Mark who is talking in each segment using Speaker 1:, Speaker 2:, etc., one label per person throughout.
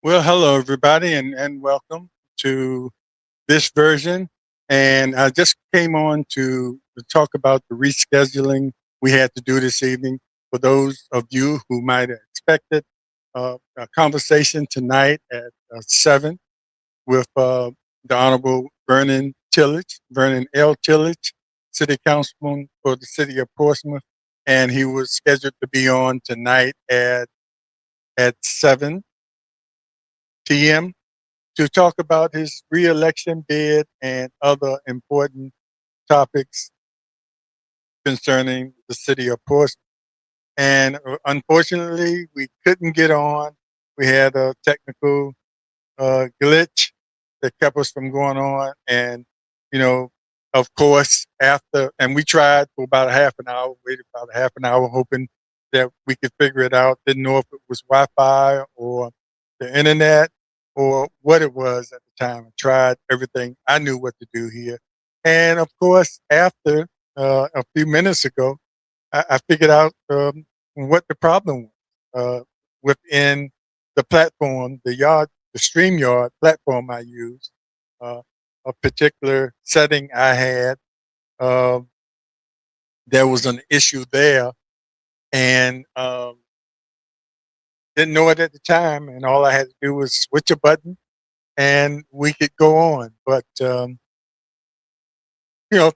Speaker 1: Well, hello, everybody, and welcome to this version. And I just came on to talk about the rescheduling we had to do this evening. For those of you who might have expected a conversation tonight at 7 with the Honorable Vernon L. Tillage, City Councilman for the City of Portsmouth. And he was scheduled to be on tonight at 7 p.m. to talk about his reelection bid and other important topics concerning the city of Portsmouth. And unfortunately, we couldn't get on. We had a technical glitch that kept us from going on. And, you know, of course, and we tried for about a half an hour, waited about a half an hour, hoping that we could figure it out. Didn't know if it was Wi Fi or the internet or what it was at the time. I tried everything I knew what to do here. And of course, after a few minutes ago, I figured out what the problem was within the platform, the StreamYard platform I use. Uh, a particular setting I had, uh, there was an issue there, and didn't know it at the time. And all I had to do was switch a button, and we could go on. But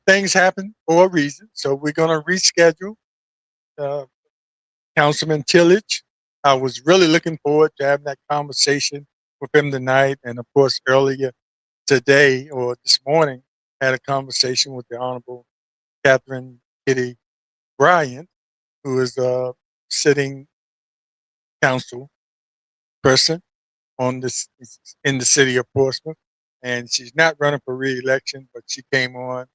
Speaker 1: things happen for a reason, so we're going to reschedule. Uh, Councilman Tillage. I was really looking forward to having that conversation with him tonight. And of course, earlier today or this morning, had a conversation with the Honorable Catherine Kitty Bryant, who is a sitting council person on this in the city of Portsmouth. And she's not running for re-election, but she came on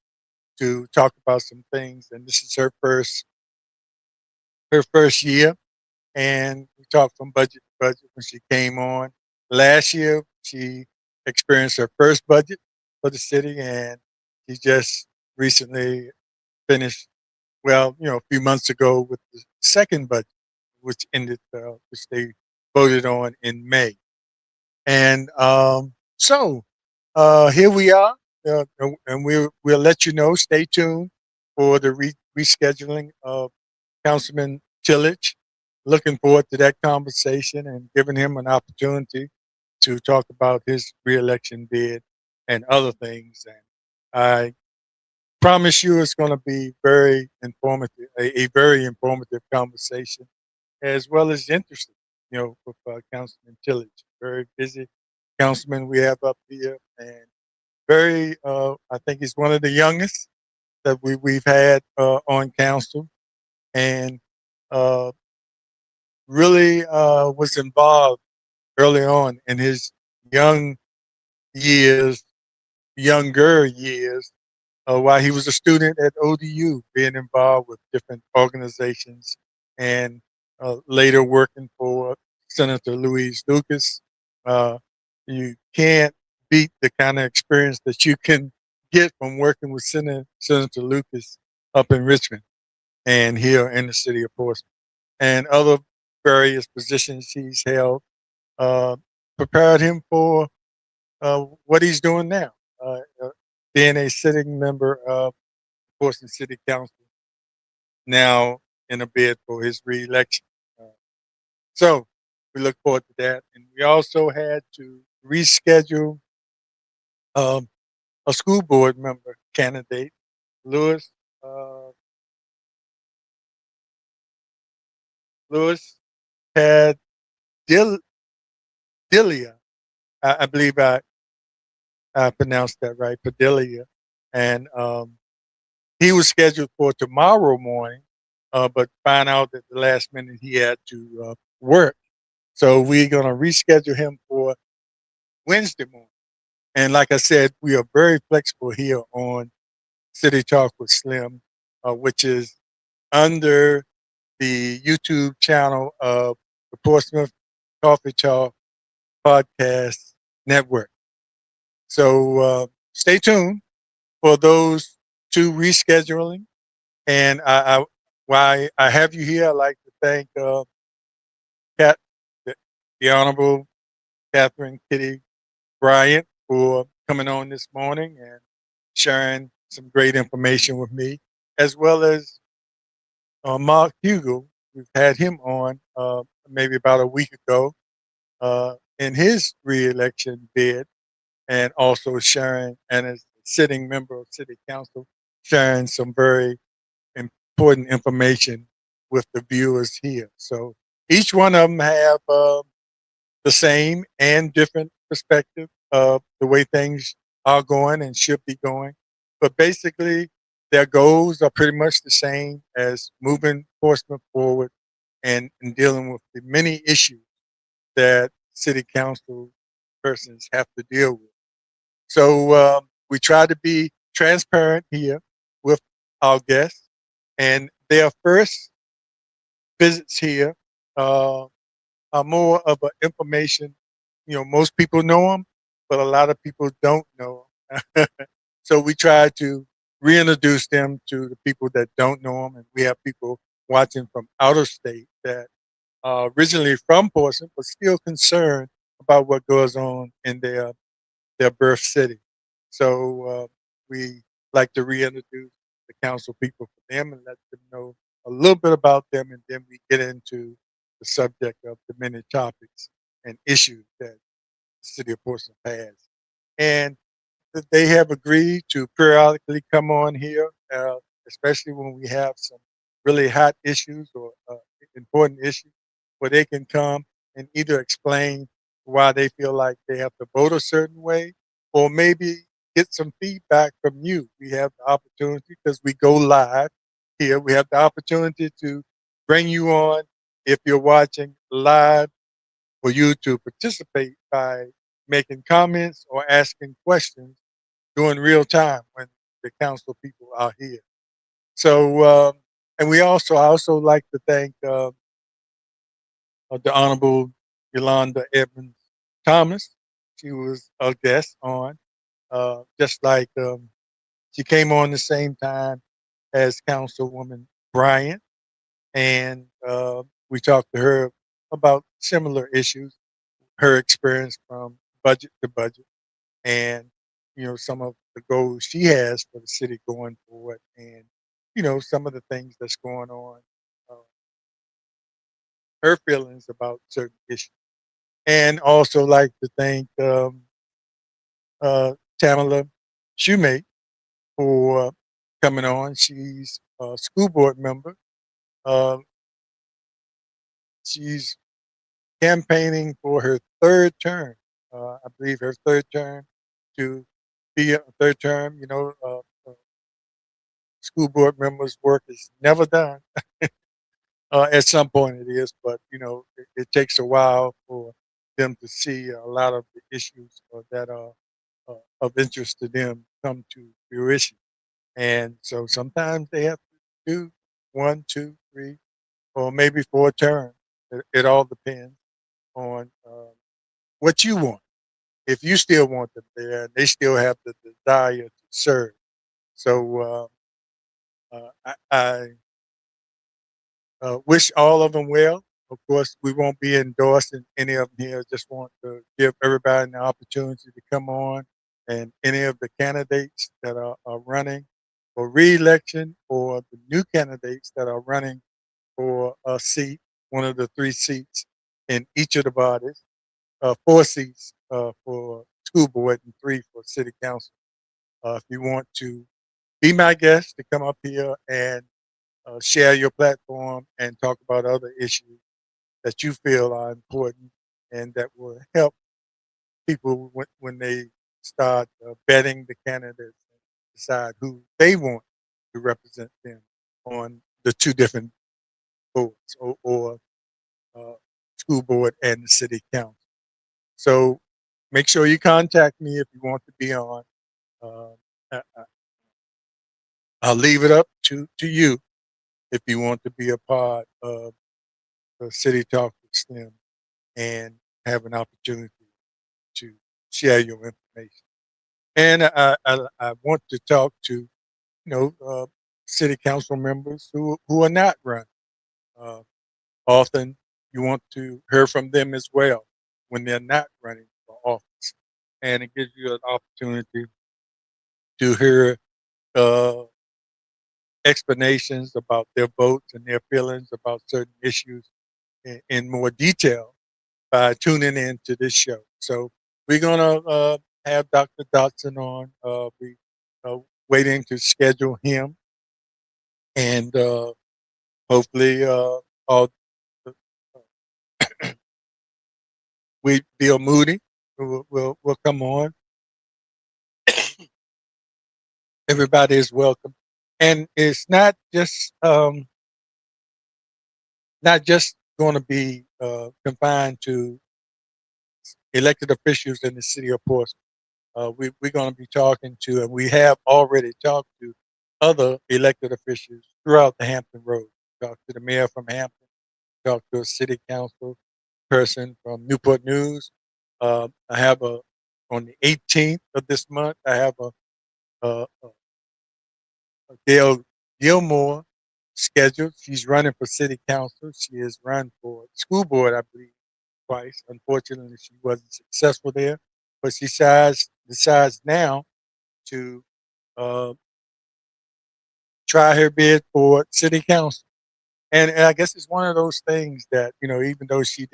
Speaker 1: to talk about some things. And this is her first year, and we talked from budget to budget when she came on. Last year, she experienced her first budget for the city, and she just recently finished, well, a few months ago with the second budget, which they voted on in May. And so here we are, and we'll let you know. Stay tuned for the rescheduling of Councilman Tillage. Looking forward to that conversation and giving him an opportunity to talk about his reelection bid and other things. And I promise you it's going to be very informative, a very informative conversation, as well as interesting, with Councilman Tillage. Very busy councilman we have up here, and I think he's one of the youngest that we've had on council. And uh, really was involved early on in his young years, younger years, while he was a student at ODU, being involved with different organizations, and later working for Senator Louise Lucas. Uh, you can't beat the kind of experience that you can get from working with Senator Lucas up in Richmond and here in the city of Portsmouth, and other various positions he's held, uh, prepared him for what he's doing now, being a sitting member of Portsmouth City Council, now in a bid for his reelection. Uh, so we look forward to that. And we also had to reschedule um, a school board member candidate, Lewis. Uh, Lewis had Delia. I believe I pronounced that right, Padilla. And he was scheduled for tomorrow morning, but found out at the last minute he had to work. So we're going to reschedule him for Wednesday morning. And like I said, we are very flexible here on City Talk with Slim, which is under the YouTube channel of the Portsmouth Coffee Talk Podcast Network. So stay tuned for those two rescheduling. And while I have you here, I'd like to thank Kat, the Honorable Catherine Kitty Bryant for coming on this morning and sharing some great information with me, as well as Mark Hugel. We've had him on maybe about a week ago in his reelection bid, and also sharing, and as a sitting member of City Council, sharing some very important information with the viewers here. So each one of them have the same and different perspective of the way things are going and should be going. But basically, their goals are pretty much the same as moving Portsmouth forward and dealing with the many issues that city council persons have to deal with. So we try to be transparent here with our guests, and their first visits here uh, are more of an information. You know, most people know them, but a lot of people don't know them. So we try to reintroduce them to the people that don't know them, and we have people watching from out of state that are originally from Portsmouth, but still concerned about what goes on in their birth city. So we like to reintroduce the council people for them and let them know a little bit about them, and then we get into the subject of the many topics and issues that the city of Portsmouth has. And they have agreed to periodically come on here, especially when we have some really hot issues or important issues, where they can come and either explain why they feel like they have to vote a certain way, or maybe get some feedback from you. We have the opportunity because we go live here. We have the opportunity to bring you on if you're watching live for you to participate by making comments or asking questions during real time when the council people are here. So, and I also like to thank the Honorable Yolanda Evans Thomas. She was a guest on, just like she came on the same time as Councilwoman Bryant, and we talked to her about similar issues, her experience from budget to budget, and some of the goals she has for the city going forward, and some of the things that's going on, uh, her feelings about certain issues, and also like to thank Tamala Shoemate for coming on. She's a school board member. Uh, she's campaigning for her third term. I believe her third term to be a third term. School board members' work is never done. At some point it is, but it takes a while for them to see a lot of the issues that are of interest to them come to fruition. And so sometimes they have to do one, two, three, or maybe four terms. It all depends on what you want. If you still want them there, and they still have the desire to serve. So I wish all of them well. Of course, we won't be endorsing any of them here. Just want to give everybody an opportunity to come on, and any of the candidates that are running for re-election, or the new candidates that are running for a seat, one of the three seats in each of the bodies, four seats for school board and three for city council. If you want to be my guest, to come up here and share your platform and talk about other issues that you feel are important and that will help people when they start vetting the candidates and decide who they want to represent them on the two different boards, or uh, school board and the city council. So make sure you contact me if you want to be on. Uh, I'll leave it up to you if you want to be a part of the City Talk with STEM and have an opportunity to share your information. And I want to talk to city council members who are not running. Uh, Often you want to hear from them as well. when they're not running for office, and it gives you an opportunity to hear uh, explanations about their votes and their feelings about certain issues in more detail by tuning in to this show. So we're gonna have Dr. Dotson on. We uh, waiting to schedule him, and hopefully, all we Bill Moody will come on. Everybody is welcome, and it's not just going to be confined to elected officials in the city of Portsmouth. We're going to be talking to, and we have already talked to other elected officials throughout the Hampton Road. Talked to the mayor from Hampton, talked to a city council person from Newport News. I have on the 18th of this month, I have a Gail Gilmore scheduled. She's running for city council. She has run for school board, I believe, twice. Unfortunately, she wasn't successful there, but she decides now to uh, try her bid for city council. And I guess it's one of those things that, even though she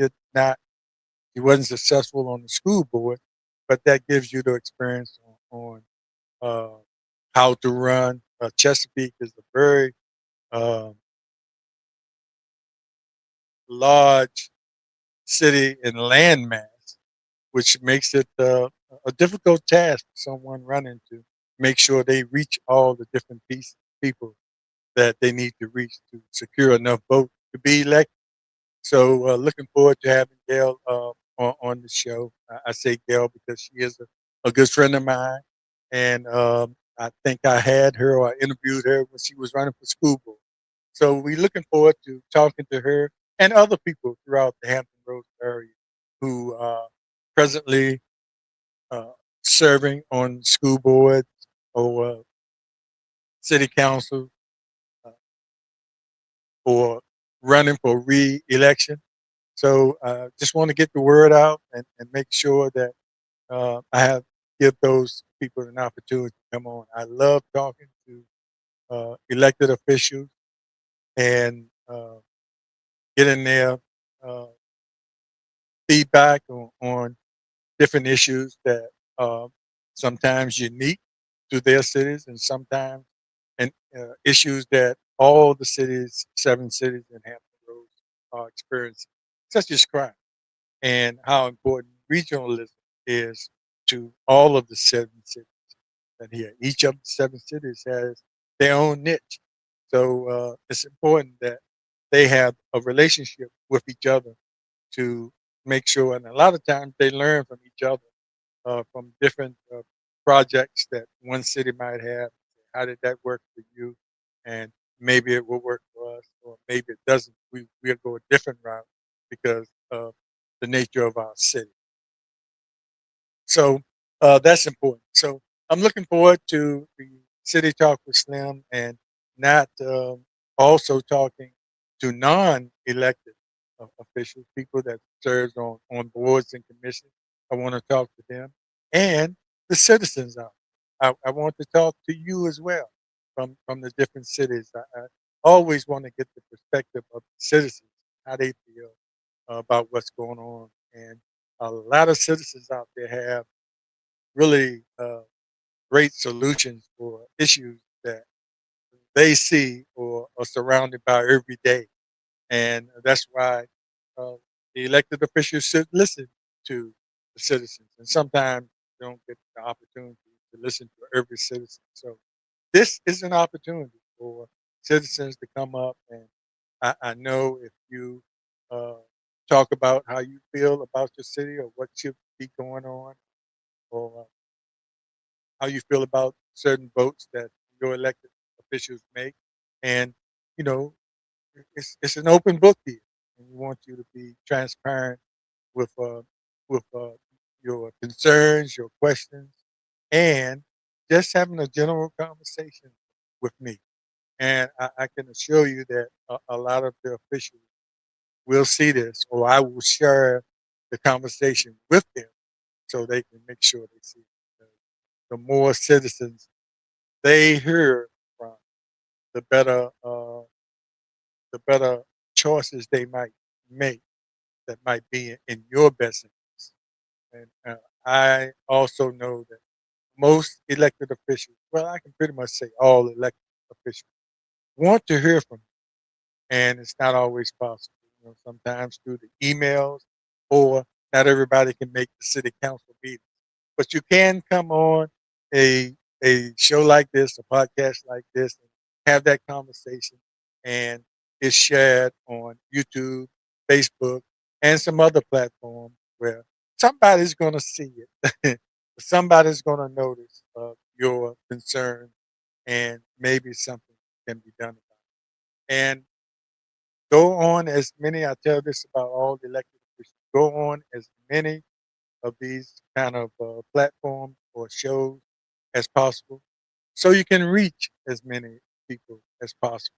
Speaker 1: wasn't successful on the school board, but that gives you the experience on uh, how to run. Chesapeake is a very uh, large city and landmass, which makes it a difficult task for someone running to make sure they reach all the different people that they need to reach to secure enough votes to be elected. So looking forward to having Gail on the show. I say Gail because she is a good friend of mine, and I think I had her or I interviewed her when she was running for school board. So we're looking forward to talking to her and other people throughout the Hampton Roads area who are presently uh, serving on school boards or city council uh, or running for re-election. So just want to get the word out and make sure that I have give those people an opportunity to come on. I love talking to elected officials and getting their uh, feedback on different issues that are sometimes unique to their cities and sometimes and issues that all the cities, 7 cities in Hampton Roads are experiencing, such as crime and how important regionalism is to all of the 7 cities that here. Each of the 7 cities has their own niche. So it's important that they have a relationship with each other to make sure, and a lot of times they learn from each other from different projects that one city might have. How did that work for you? And maybe it will work for us, or maybe it doesn't. We'll go a different route because of the nature of our city. So that's important. So I'm looking forward to the City Talk with Slim and not also talking to non-elected officials, people that serves on boards and commissions. I want to talk to them and the citizens out there. I want to talk to you as well from the different cities. I always want to get the perspective of the citizens, how they feel about what's going on. And a lot of citizens out there have really great solutions for issues that they see or are surrounded by every day. And that's why uh, the elected officials should listen to the citizens. And sometimes they don't get the opportunity to listen to every citizen. So this is an opportunity for citizens to come up. And I know if you uh, talk about how you feel about your city or what should be going on, or how you feel about certain votes that your elected officials make. And, you know, it's an open book here. And we want you to be transparent with your concerns, your questions, and just having a general conversation with me. And I can assure you that a lot of the officials will see this, or I will share the conversation with them so they can make sure they see it. The more citizens they hear from, the better the better choices they might make that might be in your best interest. And I also know that most elected officials, well, I can pretty much say all elected officials, want to hear from you, and it's not always possible. You know, sometimes through the emails, or not everybody can make the city council meeting. But you can come on a show like this, a podcast like this, and have that conversation, and it's shared on YouTube, Facebook, and some other platforms where somebody's going to see it. Somebody's going to notice your concern, and maybe something can be done about it. And go on as many. I tell this about all the elected officials. Go on as many of these kind of platforms or shows as possible so you can reach as many people as possible.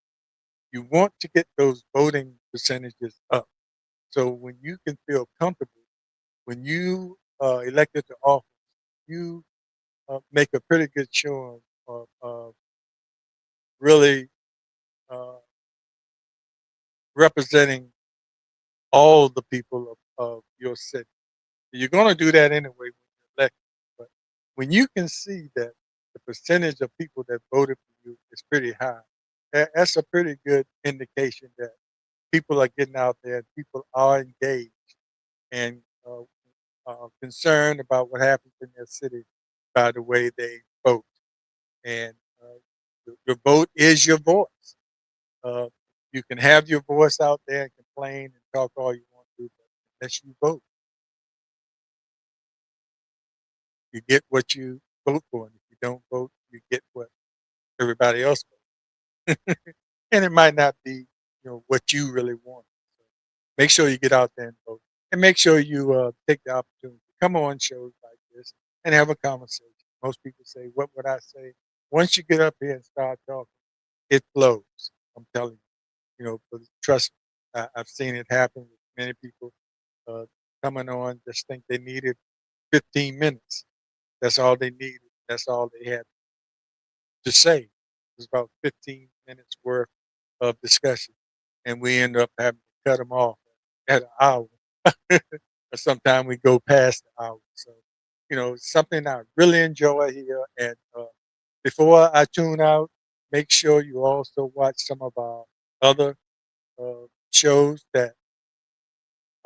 Speaker 1: You want to get those voting percentages up. So when you can feel comfortable, when you elected to office, you make a pretty good showing of really uh, representing all the people of your city. You're going to do that anyway when you're elected. But when you can see that the percentage of people that voted for you is pretty high, that's a pretty good indication that people are getting out there, people are engaged and concerned about what happens in their city by the way they vote. And your vote is your voice. Uh, you can have your voice out there and complain and talk all you want to, but unless you vote, you get what you vote for. And if you don't vote, you get what everybody else votes. And it might not be, what you really want. So make sure you get out there and vote, and make sure you take the opportunity to come on shows like this and have a conversation. Most people say, "What would I say?" Once you get up here and start talking, it flows. I'm telling you. But trust me, I've seen it happen with many people uh, coming on. Just think they needed 15 minutes. That's all they needed. That's all they had to say. It was about 15 minutes worth of discussion, and we end up having to cut them off at an hour. Or sometimes we go past the hour. So, it's something I really enjoy here. And before I tune out, make sure you also watch some of our other shows that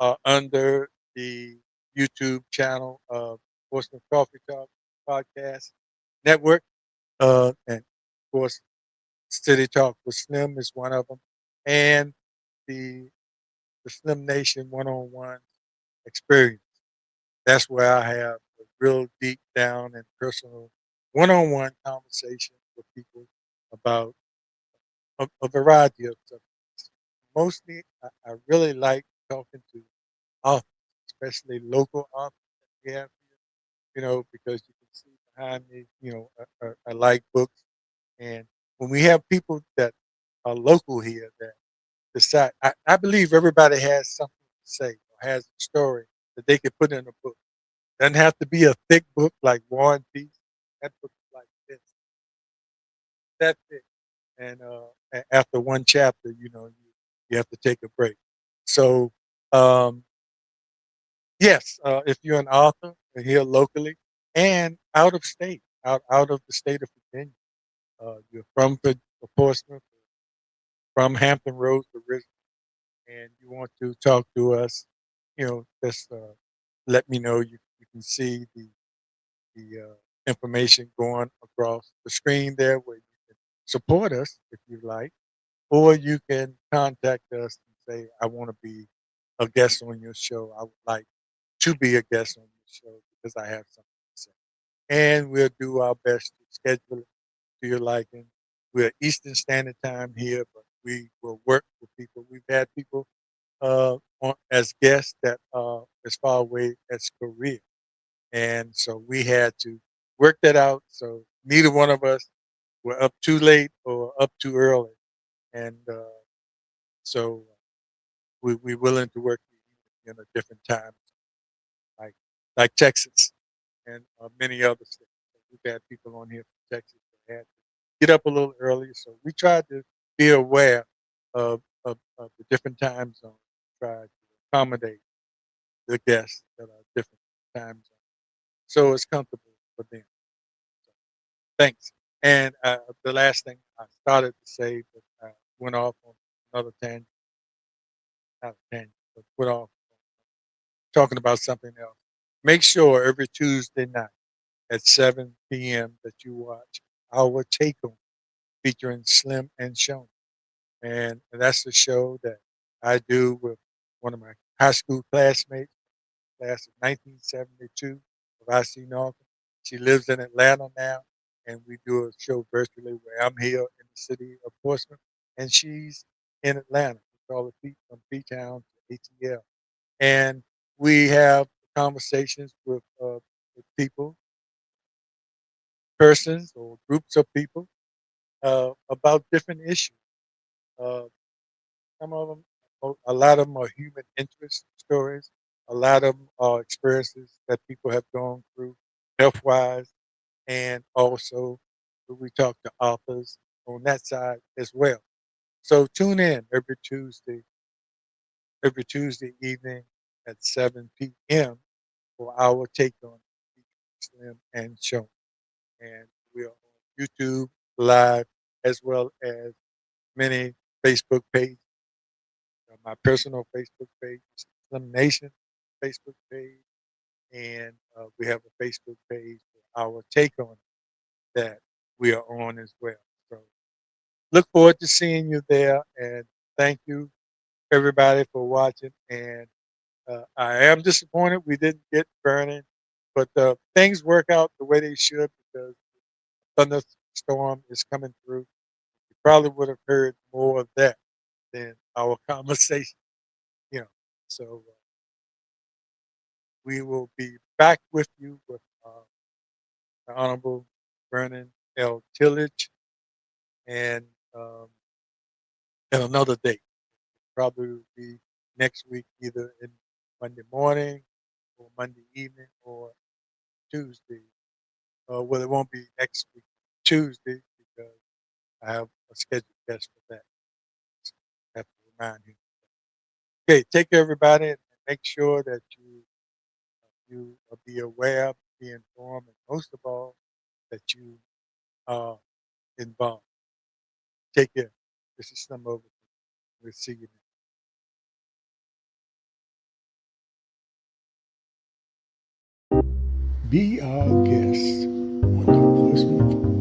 Speaker 1: are under the YouTube channel of Portsmouth Coffee Talk Podcast Network. And of course, City Talk with Slim is one of them. And the the Slim Nation one-on-one experience. That's where I have a real deep down and personal one-on-one conversation with people about a variety of subjects. Mostly, I really like talking to authors, especially local authors that we have here, because you can see behind me, I like books. And when we have people that are local here that decide, I believe everybody has something to say or has a story that they could put in a book. Doesn't have to be a thick book like War and Peace. That book is like this, that thick. And after one chapter, you have to take a break. So, um, yes, if you're an author here locally and out of state, out of the state of Virginia, you're from Portsmouth, from Hampton Roads originally, and you want to talk to us, just let me know. You can see the information going across the screen there where you can support us if you like, or you can contact us and say, I want to be a guest on your show. I would like to be a guest on your show because I have something to say. And we'll do our best to schedule it to your liking. We're Eastern Standard Time here, but we will work with people. We've had people as guests that are as far away as Korea. And so we had to work that out. So neither one of us were up too late or up too early. And so we're willing to work in a different time. like Texas and many other states. We've had people on here from Texas that had to get up a little earlier, so we tried to be aware of the different time zones, try to accommodate the guests that are different time zones, so it's comfortable for them. So, thanks. And the last thing I started to say, but I went off on another tangent, not a tangent, but went off talking about something else. Make sure every Tuesday night at 7 p.m. that you watch our Take On featuring Slim and Shone. And that's the show that I do with one of my high school classmates, class of 1972 of IC Norfolk. She lives in Atlanta now, and we do a show virtually where I'm here in the city of Portsmouth, and she's in Atlanta. We call it from P-Town to ATL. And we have conversations with people, persons, or groups of people about different issues. Uh, some of them, a lot of them are human interest stories. A lot of them are experiences that people have gone through health wise, and also we talk to authors on that side as well. So tune in every Tuesday evening at 7 p.m. for our take on Slim and Show. And we are on YouTube live as well as many Facebook pages. My personal Facebook page is Slim Nation Facebook page, and we have a Facebook page for our take on it that we are on as well. So look forward to seeing you there, and thank you everybody for watching. And I am disappointed we didn't get burning, but things work out the way they should because thunderstorm is coming through. You probably would have heard more of that than our conversation, you know. So we will be back with you with the Honorable Vernon L. Tillage and at another date. Probably will be next week, either in Monday morning or Monday evening or Tuesday. Well, it won't be next week, Tuesday, because I have a scheduled guest for that. So I have to remind him. Okay, take care, everybody, and make sure that you be aware, be informed, and most of all, that you are involved. Take care. This is Slim Over. We'll see you next. Be our guest on the Portsmouth